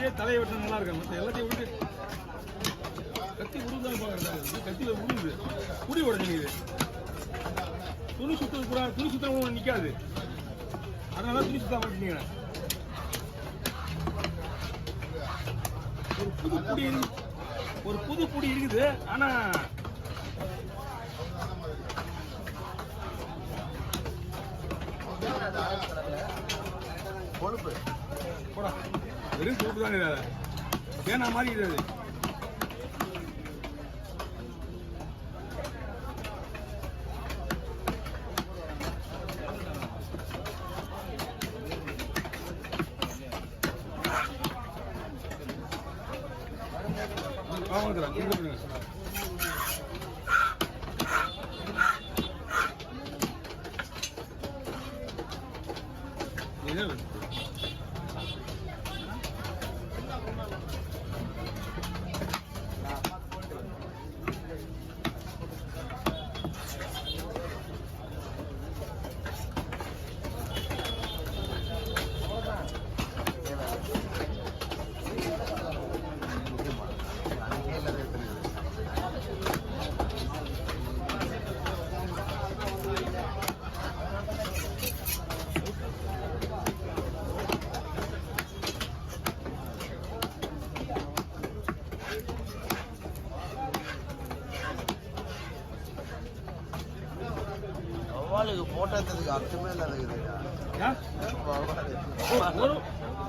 ஒரே தலையை வெட்ட நல்லா இருக்கும். மற்ற எல்லாத்தையும் விட்டு கத்தி உருந்தாலும் பார்க்குறது. கத்தியில் உருது குடி உடஞ்சிங்க. துணி சுத்தம் துணி சுத்தம் நிற்காது. அதனால துணி சுத்தம் பண்ணிட்டீங்க. ஒரு புது குடி இருக்குது. ஆனா கொழுப்பு போடா வெறும் கொழுப்பு தான் இருக்கு. ஏன்னா மாதிரி இது போட்டதுக்கு அர்த்தமே இல்லாத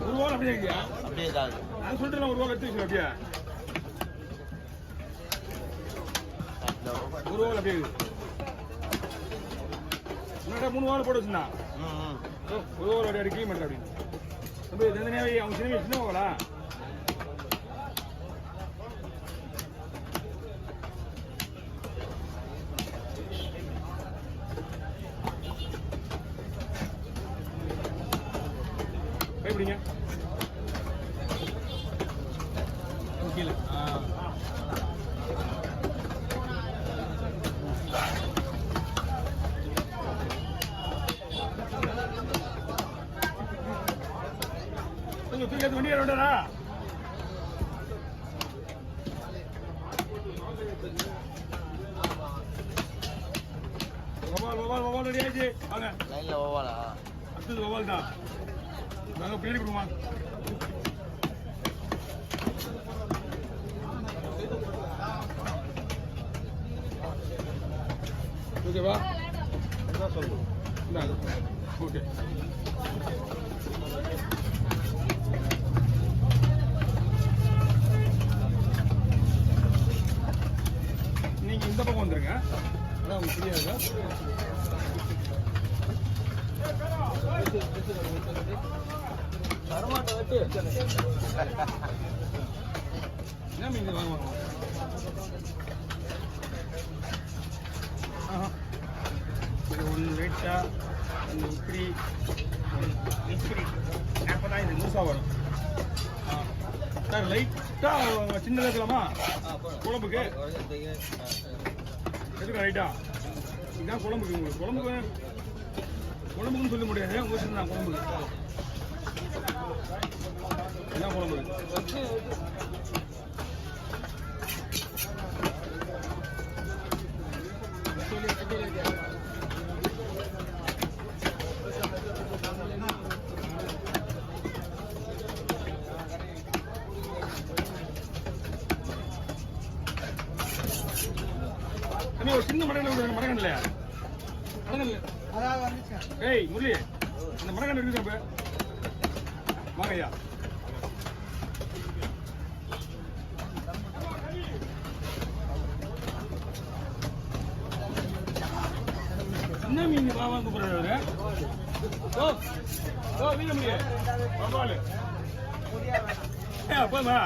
ஒரு வாரம் அப்படியே இருக்கியா? அப்படியே தான் நான் சொல்றேன். ஒரு வாரம் எடுத்து அப்படியே ஒரு வாரம் அப்படியே முன்னாடி 3 வாரம் போட்டு வச்சுனா ஒரு வாரம் அப்படியே கிளீன் பண்ணுற அப்படின்னு நம்ம தனியாவே அவங்க சின்ன போகலா கைப்பிடிங்க கீழே. கொஞ்சம் தூக்கி வண்டி விடாரா? வவால் ரெடி ஆயிடுச்சு. வாங்க லைன்ல வவாலா? அடுத்தது வவால் தான். நாங்கள் பின்னாடி கொடுமா. ஓகேவா? சொல்லுங்க. ஓகே நீங்கள் இந்த பக்கம் வந்துருங்க. அதான் உங்களுக்கு தெரியாது. வரமாட்ட வச்சு என்ன மீன் வாங்க இது ஒன்று ரேட்டா ஒன்று இப்படி இப்படி அப்போ தான் இது லூஸாக வரும். சார் லைட்டாக சின்னதாக இருக்கலாமா குழம்புக்கு? எதுக்கு ரைட்டா? இதுதான் குழம்புக்கு. உங்களுக்கு குழம்புக்குன்னு சொல்ல முடியாது. உங்களுக்கு சின்ன குழம்புக்கு என்ன குழம்பு? ஒரு சின்ன மடங்கன் இல்லையா? ஏய் முரளி, அந்த மடங்கன் இருக்கு. வாங்கய்யா. என்ன மீன் வாங்க கூப்பிடுறாரு? வீரமணி வவ்வாலு அப்பமா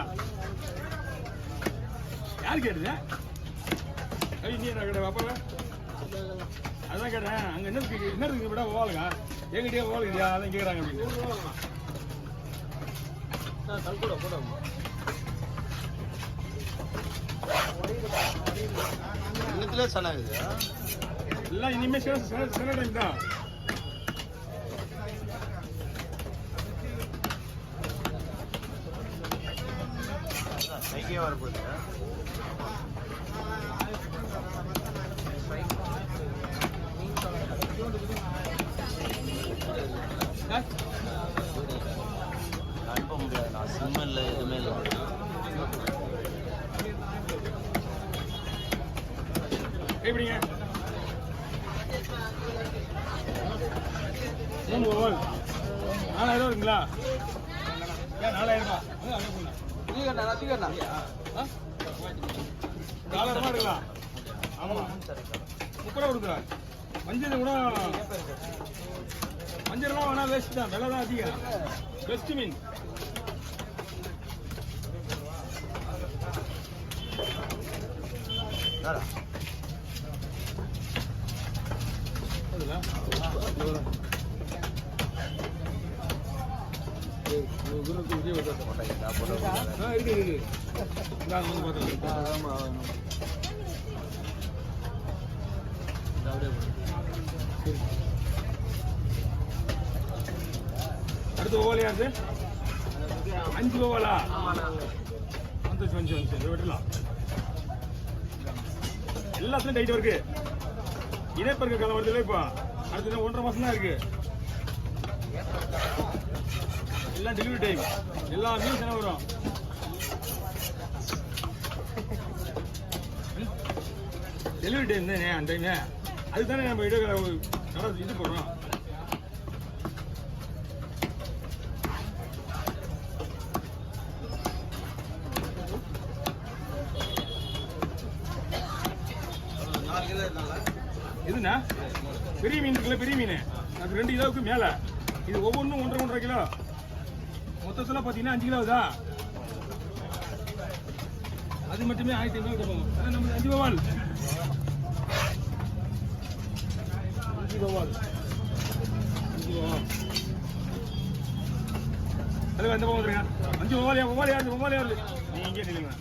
யார் கேட்டுது? நீ என்ன கேட்ட பாப்பா? அதான் கேட்டேன். அங்க என்ன இருக்கு விட வவ்வாலுங்க எங்கிட்டே வவ்வாலுங்கயா? அதான் கேட்குறாங்க அப்படின்னு. இன்னத்துல ಚೆನ್ನಾಗಿದೆ ಎಲ್ಲ ಇನಿಮೆ ಸೆಲೆಕ್ಟ್ தான். இங்கேயும் வரப்போகுது. அனுப்ப முடியாது, நான் சிம் இல்லை, எதுவுமே இல்லை. எப்படிங்க 3 ஓவல் 4000 இருக்குங்களா? ஏன் 4000 ரூபாய்? $1000 இருக்கலாம். ஆமா 30 ரூபா கொடுக்குறேன். மஞ்சள் கூட மஞ்சள்லாம் வேணா வேஸ்ட் தான், விலை தான் அதிகம். பெஸ்ட் மீன் அடுத்து ஓவலையா இருக்கு 5 ஓவலா வந்து விட்டுலாம். எல்லாத்துலயும் டைட் இருக்கு. இணைப்பருக்க காலம் வருது. இப்போ அடுத்து 1.5 மாசம் தான் இருக்கு. எல்லாம் டெலிவரி டைம். எல்லா மீன்ஸ் என்ன வரும்? டெலிவரி டைம் தானே அந்த டைம். அதுதானே நம்ம இது போடுறோம். எதுனா பெரிய மீன் இருக்குல்ல, பெரிய மீன் அது 2 கிலோவுக்கு மேல. இது ஒவ்வொன்றும் 1.5 கிலோ. மொத்தத்தில் பார்த்தீங்கன்னா 5 கிலோ ஆகுதா? அது மட்டுமே 1500 கொடுப்போம். அதான் நம்ம 5 பவால் 5 பவால் அது எந்த பக்கம் வந்துருங்க. 5 பவால் யாரு நீங்க இங்கே நில்லுங்க.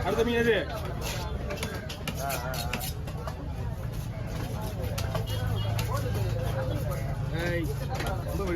அடுத்த மீன் எது? ரொம்ப